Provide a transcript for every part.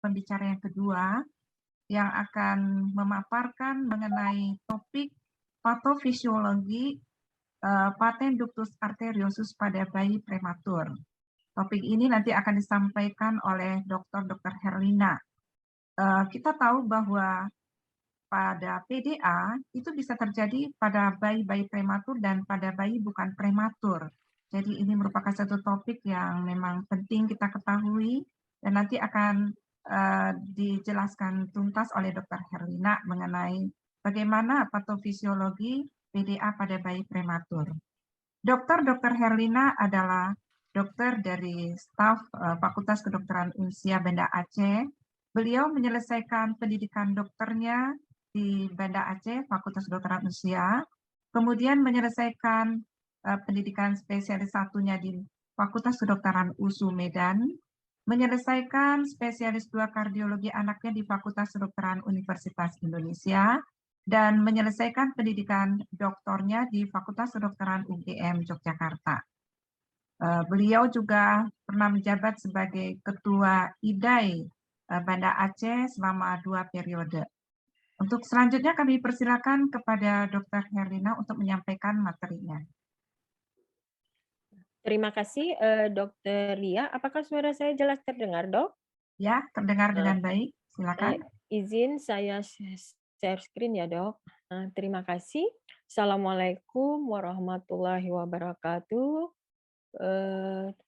pembicara yang kedua yang akan memaparkan mengenai topik patofisiologi paten ductus arteriosus pada bayi prematur. Topik ini nanti akan disampaikan oleh Dr. Herlina. Kita tahu bahwa pada PDA itu bisa terjadi pada bayi-bayi prematur dan pada bayi bukan prematur. Jadi ini merupakan satu topik yang memang penting kita ketahui dan nanti akan dijelaskan tuntas oleh Dr. Herlina mengenai bagaimana patofisiologi PDA pada bayi prematur. Dr. Herlina adalah dokter dari staf Fakultas Kedokteran Usia Banda Aceh. Beliau menyelesaikan pendidikan dokternya di Banda Aceh, Fakultas Kedokteran Usia, kemudian menyelesaikan pendidikan spesialis satunya di Fakultas Kedokteran USU Medan, menyelesaikan spesialis 2 kardiologi anaknya di Fakultas Kedokteran Universitas Indonesia, dan menyelesaikan pendidikan doktornya di Fakultas Kedokteran UGM Yogyakarta. Beliau juga pernah menjabat sebagai Ketua IDAI Banda Aceh selama 2 periode. Untuk selanjutnya kami persilakan kepada Dr. Herlina untuk menyampaikan materinya. Terima kasih, Dr. Lia. Apakah suara saya jelas terdengar, Dok? Ya, terdengar dengan baik. Silakan. Izin saya share screen ya, Dok. Terima kasih. Assalamualaikum warahmatullahi wabarakatuh.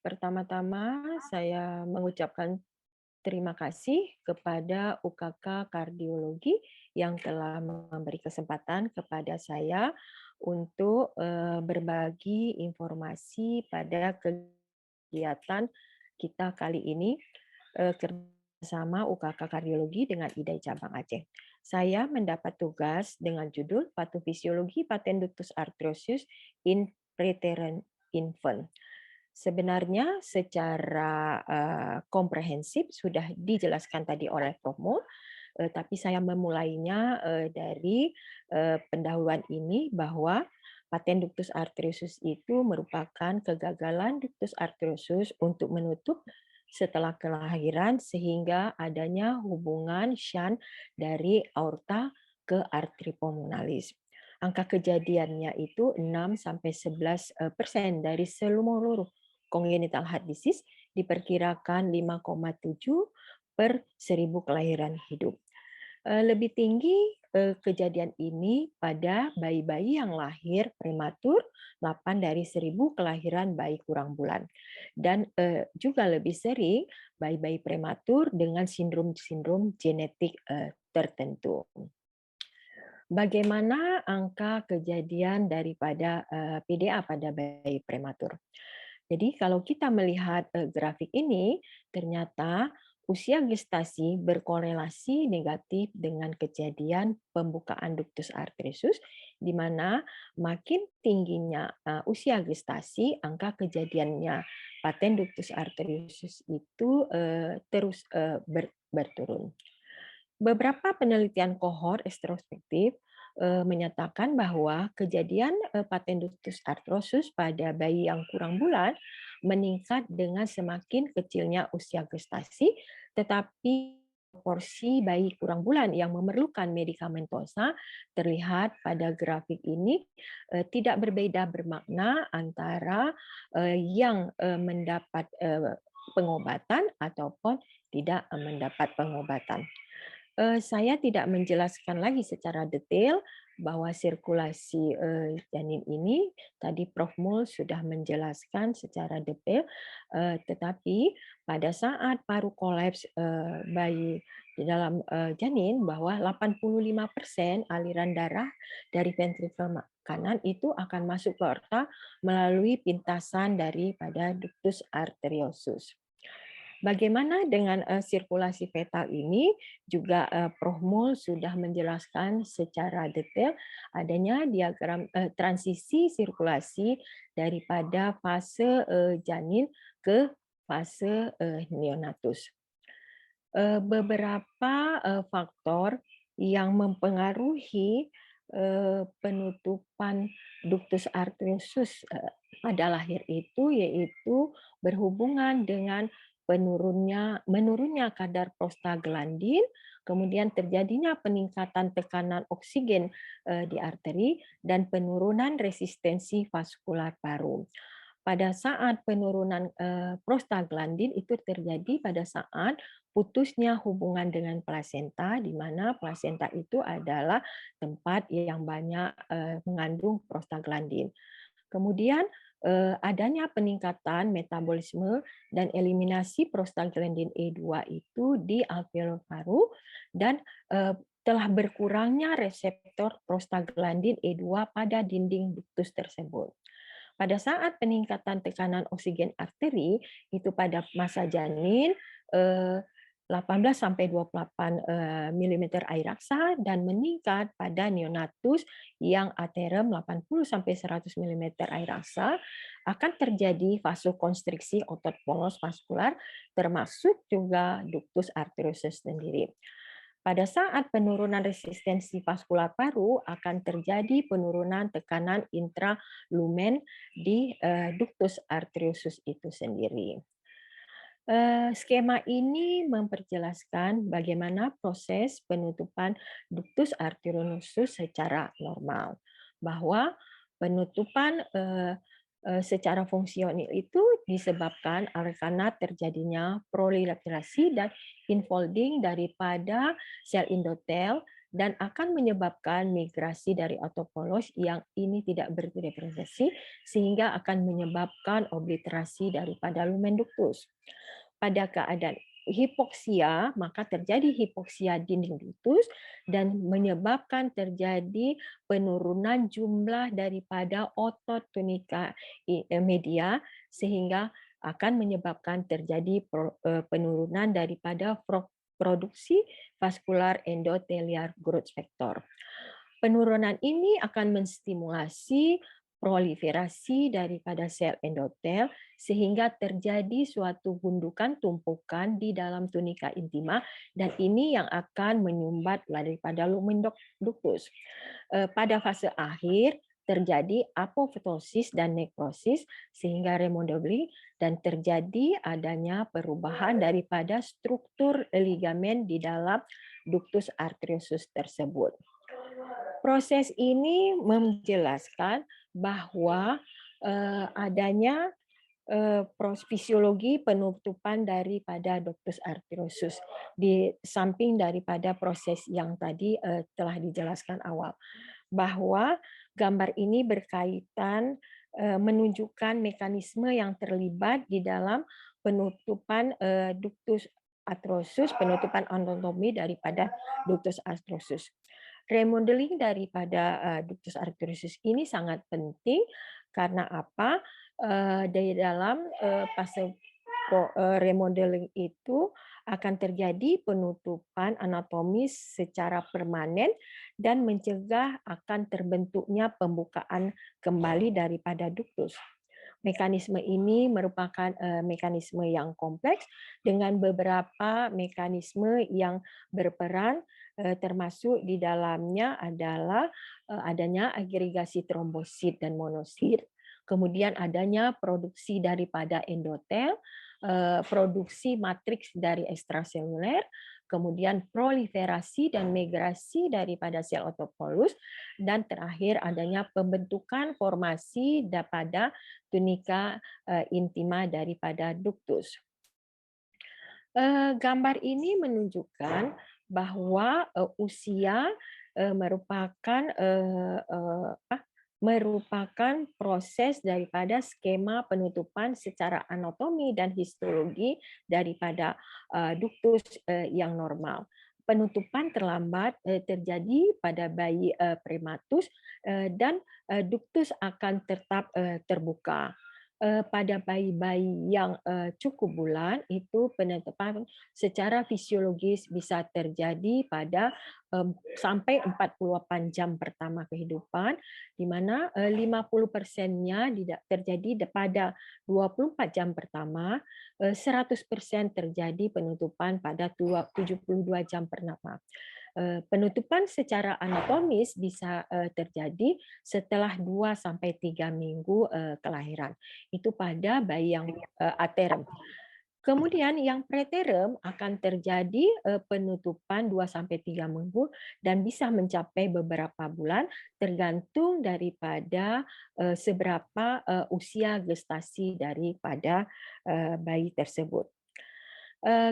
Pertama-tama saya mengucapkan terima kasih kepada UKK Kardiologi yang telah memberi kesempatan kepada saya untuk berbagi informasi pada kegiatan kita kali ini kerjasama UKK Kardiologi dengan IDAI Cabang Aceh. Saya mendapat tugas dengan judul Patofisiologi Paten Ductus Arteriosus in Preterm Infant. Sebenarnya secara komprehensif sudah dijelaskan tadi oleh Prof. Mul, tapi saya memulainya dari pendahuluan ini bahwa paten ductus arteriosus itu merupakan kegagalan ductus arteriosus untuk menutup setelah kelahiran sehingga adanya hubungan shunt dari aorta ke arteri pulmonalis. Angka kejadiannya itu 6-11% dari seluruh congenital heart disease diperkirakan 5,7 per 1000 kelahiran hidup. Lebih tinggi kejadian ini pada bayi-bayi yang lahir prematur, 8 dari 1000 kelahiran bayi kurang bulan. Dan juga lebih sering bayi-bayi prematur dengan sindrom-sindrom genetik tertentu. Bagaimana angka kejadian daripada PDA pada bayi prematur? Jadi kalau kita melihat grafik ini, ternyata usia gestasi berkorelasi negatif dengan kejadian pembukaan ductus arteriosus, di mana makin tingginya usia gestasi, angka kejadiannya paten ductus arteriosus itu terus berturun. Beberapa penelitian kohort retrospektif menyatakan bahwa kejadian paten ductus arteriosus pada bayi yang kurang bulan meningkat dengan semakin kecilnya usia gestasi, tetapi proporsi bayi kurang bulan yang memerlukan medikamentosa terlihat pada grafik ini tidak berbeda bermakna antara yang mendapat pengobatan ataupun tidak mendapat pengobatan. Saya tidak menjelaskan lagi secara detail bahwa sirkulasi janin ini tadi Prof. Mul sudah menjelaskan secara detail, tetapi pada saat paru kolaps bayi di dalam janin bahwa 85% aliran darah dari ventrikel kanan itu akan masuk ke aorta melalui pintasan daripada ductus arteriosus. Bagaimana dengan sirkulasi fetal ini? Juga Prof. Mul sudah menjelaskan secara detail adanya diagram transisi sirkulasi daripada fase janin ke fase neonatus. Beberapa faktor yang mempengaruhi penutupan ductus arteriosus pada lahir itu yaitu berhubungan dengan menurunnya kadar prostaglandin, kemudian terjadinya peningkatan tekanan oksigen di arteri, dan penurunan resistensi vaskular paru. Pada saat penurunan prostaglandin itu terjadi pada saat putusnya hubungan dengan plasenta, di mana plasenta itu adalah tempat yang banyak mengandung prostaglandin. Kemudian adanya peningkatan metabolisme dan eliminasi prostaglandin E2 itu di alveolur paru, dan telah berkurangnya reseptor prostaglandin E2 pada dinding duktus tersebut. Pada saat peningkatan tekanan oksigen arteri itu pada masa janin 18 sampai 28 mm air raksa, dan meningkat pada neonatus yang aterem 80 sampai 100 mm air raksa, akan terjadi vasokonstriksi otot polos vaskular, termasuk juga ductus arteriosus sendiri. Pada saat penurunan resistensi vaskular paru, akan terjadi penurunan tekanan intralumen di ductus arteriosus itu sendiri. Skema ini memperjelaskan bagaimana proses penutupan ductus arteriosus secara normal, bahwa penutupan secara fungsional itu disebabkan karena terjadinya proliferasi dan infolding daripada sel endotel, dan akan menyebabkan migrasi dari autopolos yang ini tidak berdiferensiasi, sehingga akan menyebabkan obliterasi daripada lumen ductus. Pada keadaan hipoksia, maka terjadi hipoksia dinding ductus dan menyebabkan terjadi penurunan jumlah daripada otot tunika media, sehingga akan menyebabkan terjadi penurunan daripada produksi vaskular endotelial growth factor. Penurunan ini akan menstimulasi proliferasi daripada sel endotel, sehingga terjadi suatu gundukan tumpukan di dalam tunika intima, dan ini yang akan menyumbat daripada lumen ductus. Pada fase akhir terjadi apoptosis dan nekrosis, sehingga remodeling, dan terjadi adanya perubahan daripada struktur ligamen di dalam ductus arteriosus tersebut. Proses ini menjelaskan bahwa adanya fisiologi penutupan daripada ductus arteriosus, di samping daripada proses yang tadi telah dijelaskan awal, bahwa gambar ini berkaitan menunjukkan mekanisme yang terlibat di dalam penutupan ductus arteriosus, penutupan anatomi daripada ductus arteriosus. Remodeling daripada ductus arteriosus ini sangat penting karena apa? Di dalam fase remodeling itu akan terjadi penutupan anatomis secara permanen dan mencegah akan terbentuknya pembukaan kembali daripada ductus. Mekanisme ini merupakan mekanisme yang kompleks dengan beberapa mekanisme yang berperan, termasuk di dalamnya adalah adanya agregasi trombosit dan monosit, kemudian adanya produksi daripada endotel, produksi matriks dari ekstraseluler, kemudian proliferasi dan migrasi daripada sel autopolus, dan terakhir adanya pembentukan formasi daripada tunika intima daripada ductus. Gambar ini menunjukkan bahwa usia merupakan proses daripada skema penutupan secara anatomi dan histologi daripada ductus yang normal. Penutupan terlambat terjadi pada bayi prematus, dan ductus akan tetap terbuka. Pada bayi-bayi yang cukup bulan, itu penutupan secara fisiologis bisa terjadi pada sampai 48 jam pertama kehidupan, di mana 50%-nya terjadi pada 24 jam pertama, 100% terjadi penutupan pada 72 jam pertama. Penutupan secara anatomis bisa terjadi setelah 2 sampai 3 minggu kelahiran. Itu pada bayi yang aterem. Kemudian yang preterm akan terjadi penutupan 2 sampai 3 minggu dan bisa mencapai beberapa bulan tergantung daripada seberapa usia gestasi daripada bayi tersebut.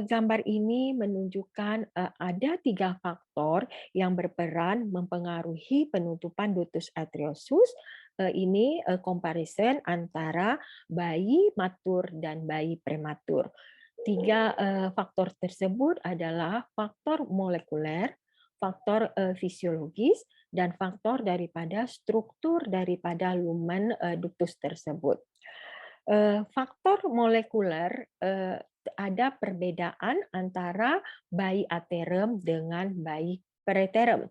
Gambar ini menunjukkan ada 3 faktor yang berperan mempengaruhi penutupan ductus arteriosus. Ini comparison antara bayi matur dan bayi prematur. 3 faktor tersebut adalah faktor molekuler, faktor fisiologis, dan faktor daripada struktur daripada lumen ductus tersebut. Faktor molekuler ada perbedaan antara bayi aterem dengan bayi preterm.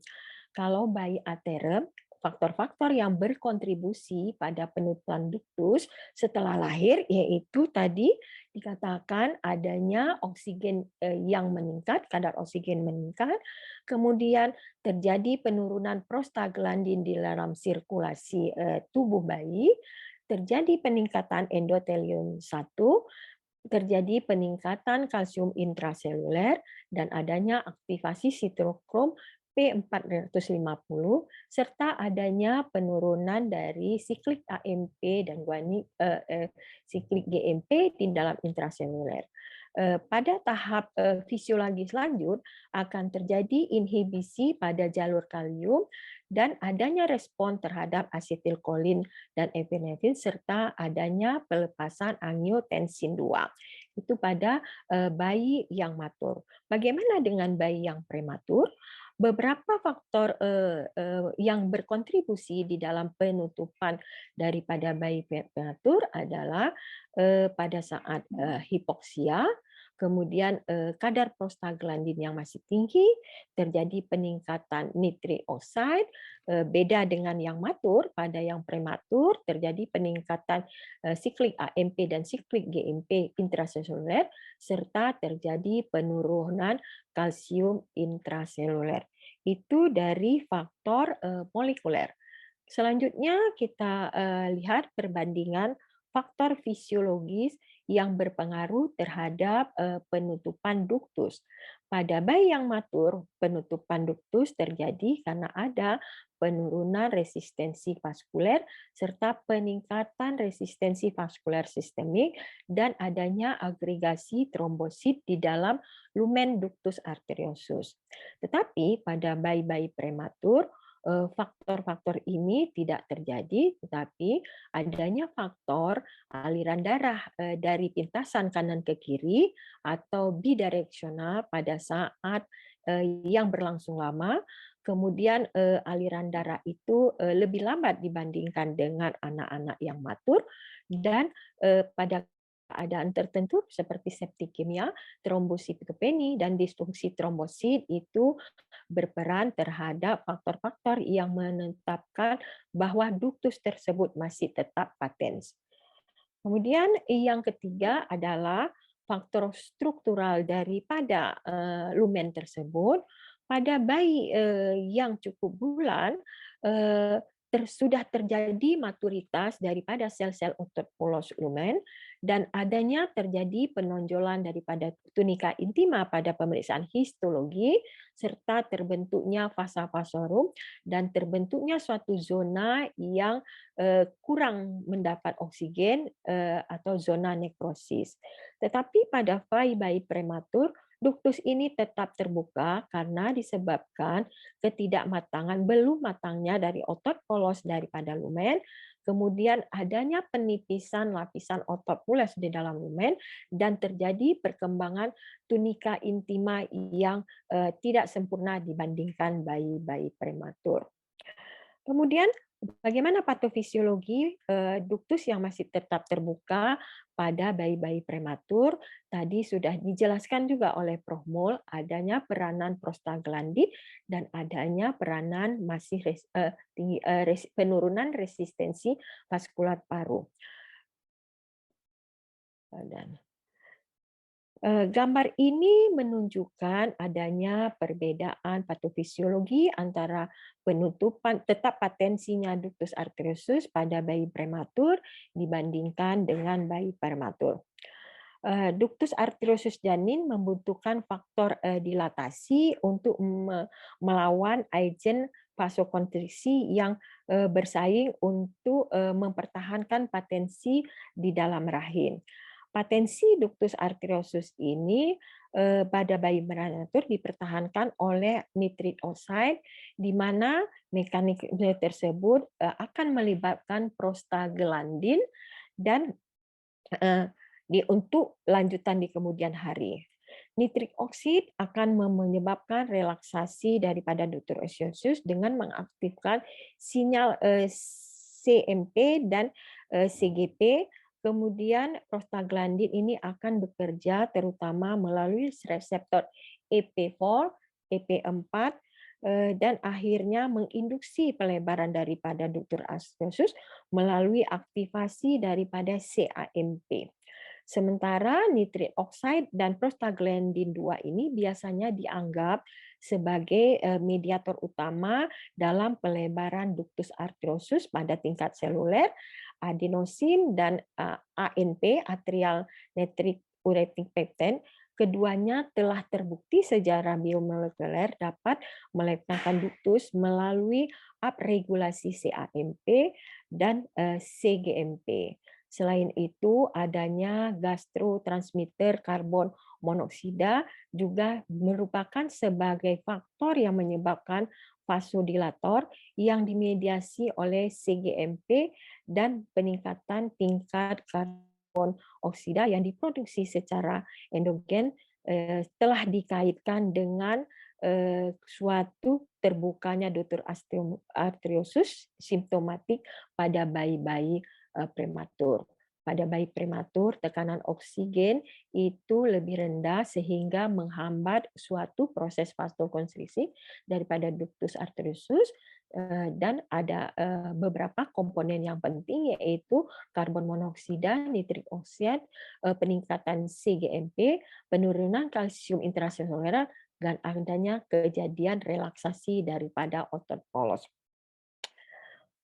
Kalau bayi aterem, faktor-faktor yang berkontribusi pada penutupan ductus setelah lahir yaitu tadi dikatakan adanya oksigen yang meningkat, kadar oksigen meningkat, kemudian terjadi penurunan prostaglandin di dalam sirkulasi tubuh bayi, terjadi peningkatan endotelium 1, terjadi peningkatan kalsium intraseluler, dan adanya aktivasi sitokrom P450, serta adanya penurunan dari siklik AMP dan siklik GMP di dalam intraseluler. Pada tahap fisiologis lanjut akan terjadi inhibisi pada jalur kalium dan adanya respon terhadap asetilkolin dan epinefrin serta adanya pelepasan angiotensin 2. Itu pada bayi yang matur. Bagaimana dengan bayi yang prematur? Beberapa faktor yang berkontribusi di dalam penutupan daripada bayi prematur adalah pada saat hipoksia, kemudian kadar prostaglandin yang masih tinggi, terjadi peningkatan nitric oxide, beda dengan yang matur. Pada yang prematur terjadi peningkatan siklik AMP dan siklik GMP intraseluler, serta terjadi penurunan kalsium intraseluler. Itu dari faktor molekuler. Selanjutnya kita lihat perbandingan faktor fisiologis yang berpengaruh terhadap penutupan ductus. Pada bayi yang matur, penutupan ductus terjadi karena ada penurunan resistensi vaskuler serta peningkatan resistensi vaskuler sistemik dan adanya agregasi trombosit di dalam lumen ductus arteriosus. Tetapi pada bayi-bayi prematur, faktor-faktor ini tidak terjadi, tetapi adanya faktor aliran darah dari pintasan kanan ke kiri atau bidireksional pada saat yang berlangsung lama, kemudian aliran darah itu lebih lambat dibandingkan dengan anak-anak yang matur, dan pada keadaan tertentu seperti septikemia, trombositopeni, dan disfungsi trombosit itu berperan terhadap faktor-faktor yang menetapkan bahwa ductus tersebut masih tetap patens. Kemudian yang ketiga adalah faktor struktural daripada lumen tersebut. Pada bayi yang cukup bulan, sudah terjadi maturitas daripada sel-sel otot polos lumen dan adanya terjadi penonjolan daripada tunika intima pada pemeriksaan histologi serta terbentuknya vasa vasorum dan terbentuknya suatu zona yang kurang mendapat oksigen atau zona nekrosis. Tetapi pada bayi-bayi prematur, ductus ini tetap terbuka karena disebabkan ketidakmatangan, belum matangnya dari otot polos daripada lumen, kemudian adanya penipisan lapisan otot pules di dalam lumen, dan terjadi perkembangan tunika intima yang tidak sempurna dibandingkan bayi-bayi prematur. Kemudian bagaimana patofisiologi ductus yang masih tetap terbuka pada bayi-bayi prematur? Tadi sudah dijelaskan juga oleh Prof. Mul, adanya peranan prostaglandin dan adanya peranan masih penurunan resistensi vaskular paru. Dan gambar ini menunjukkan adanya perbedaan patofisiologi antara penutupan tetap patensinya ductus arteriosus pada bayi prematur dibandingkan dengan bayi prematur. Ductus arteriosus janin membutuhkan faktor dilatasi untuk melawan agen vasokonstriksi yang bersaing untuk mempertahankan patensi di dalam rahim. Patensi ductus arteriosus ini pada bayi prematur dipertahankan oleh nitrit oxide, di mana mekanisme tersebut akan melibatkan prostaglandin dan untuk lanjutan di kemudian hari. Nitrik oksid akan menyebabkan relaksasi daripada ductus arteriosus dengan mengaktifkan sinyal CMP dan CGP. Kemudian prostaglandin ini akan bekerja terutama melalui reseptor EP4, EP4, dan akhirnya menginduksi pelebaran daripada ductus arteriosus melalui aktivasi daripada CAMP. Sementara nitrit oxide dan prostaglandin 2 ini biasanya dianggap sebagai mediator utama dalam pelebaran ductus arteriosus pada tingkat seluler, adenosin dan ANP, atrial natric uretic peptide. Keduanya telah terbukti secara biomolekuler dapat melepaskan ductus melalui upregulasi CAMP dan CGMP. Selain itu, adanya gastrotransmitter karbon monoksida juga merupakan sebagai faktor yang menyebabkan vasodilator yang dimediasi oleh CGMP dan peningkatan tingkat karbon oksida yang diproduksi secara endogen telah dikaitkan dengan suatu terbukanya ductus arteriosus simptomatik pada bayi-bayi prematur. Pada bayi prematur, tekanan oksigen itu lebih rendah sehingga menghambat suatu proses vasokonstriksi daripada ductus arteriosus, dan ada beberapa komponen yang penting yaitu karbon monoksida, nitrik oksida, peningkatan CGMP, penurunan kalsium intraseluler, dan adanya kejadian relaksasi daripada otot polos.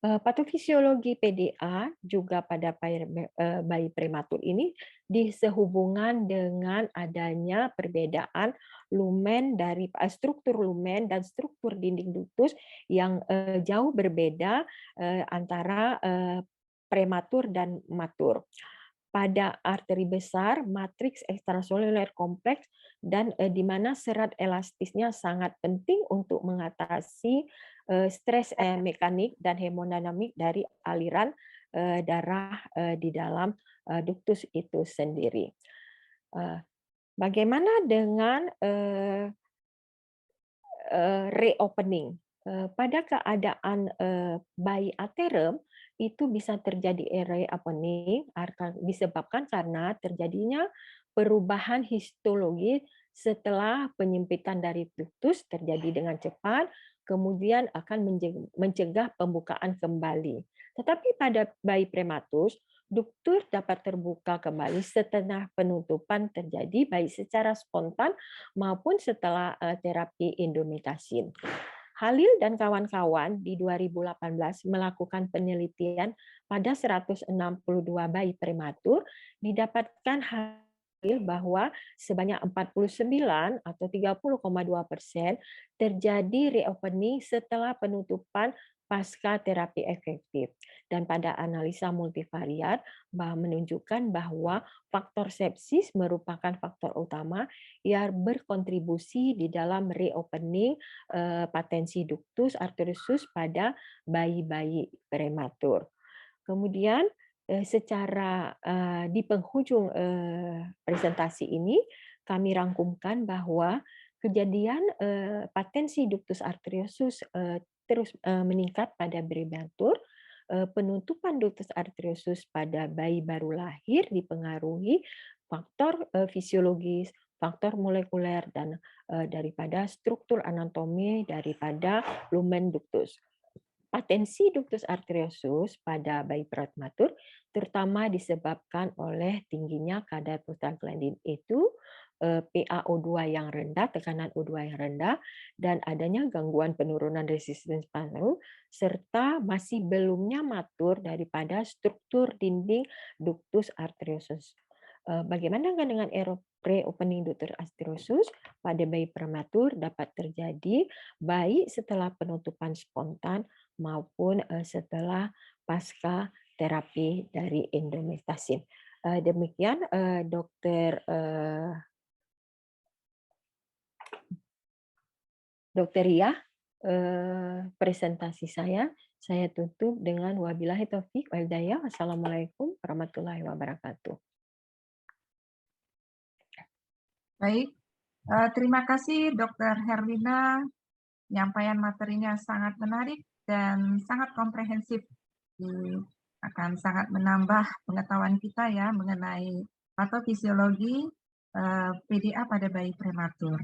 Patofisiologi PDA juga pada bayi prematur ini disehubungan dengan adanya perbedaan lumen dari struktur lumen dan struktur dinding ductus yang jauh berbeda antara prematur dan matur. Pada arteri besar, matriks ekstraseluler kompleks dan di mana serat elastisnya sangat penting untuk mengatasi stres mekanik dan hemodinamik dari aliran darah di dalam ductus itu sendiri. Bagaimana dengan reopening? Pada keadaan bayi aterem itu bisa terjadi reopening disebabkan karena terjadinya perubahan histologi setelah penyempitan dari ductus terjadi dengan cepat, kemudian akan mencegah pembukaan kembali. Tetapi pada bayi prematur, ductus dapat terbuka kembali setelah penutupan terjadi baik secara spontan maupun setelah terapi indomethacin. Halil dan kawan-kawan di 2018 melakukan penelitian pada 162 bayi prematur, didapatkan hasil bahwa sebanyak 49 atau 30,2% terjadi reopening setelah penutupan pasca terapi efektif. Dan pada analisa multivariat menunjukkan bahwa faktor sepsis merupakan faktor utama yang berkontribusi di dalam reopening patensi ductus arteriosus pada bayi-bayi prematur. Kemudian secara di penghujung presentasi ini kami rangkumkan bahwa kejadian patensi ductus arteriosus terus meningkat pada prematur. Penutupan ductus arteriosus pada bayi baru lahir dipengaruhi faktor fisiologis, faktor molekuler, dan daripada struktur anatomi daripada lumen ductus. Patensi ductus arteriosus pada bayi prematur terutama disebabkan oleh tingginya kadar prostaglandin itu, PaO2 yang rendah, tekanan O2 yang rendah, dan adanya gangguan penurunan resistensi paru, serta masih belumnya matur daripada struktur dinding ductus arteriosus. Bagaimana dengan error pre-opening Dr. Astrosus pada bayi prematur dapat terjadi baik setelah penutupan spontan maupun setelah pasca terapi dari endometasin. Demikian Dokter Ria, presentasi saya. Saya tutup dengan wabillahi taufik wal hidayah. Wassalamualaikum warahmatullahi wabarakatuh. Baik, terima kasih Dr. Herlina. Penyampaian materinya sangat menarik dan sangat komprehensif. Akan sangat menambah pengetahuan kita ya mengenai patofisiologi PDA pada bayi prematur.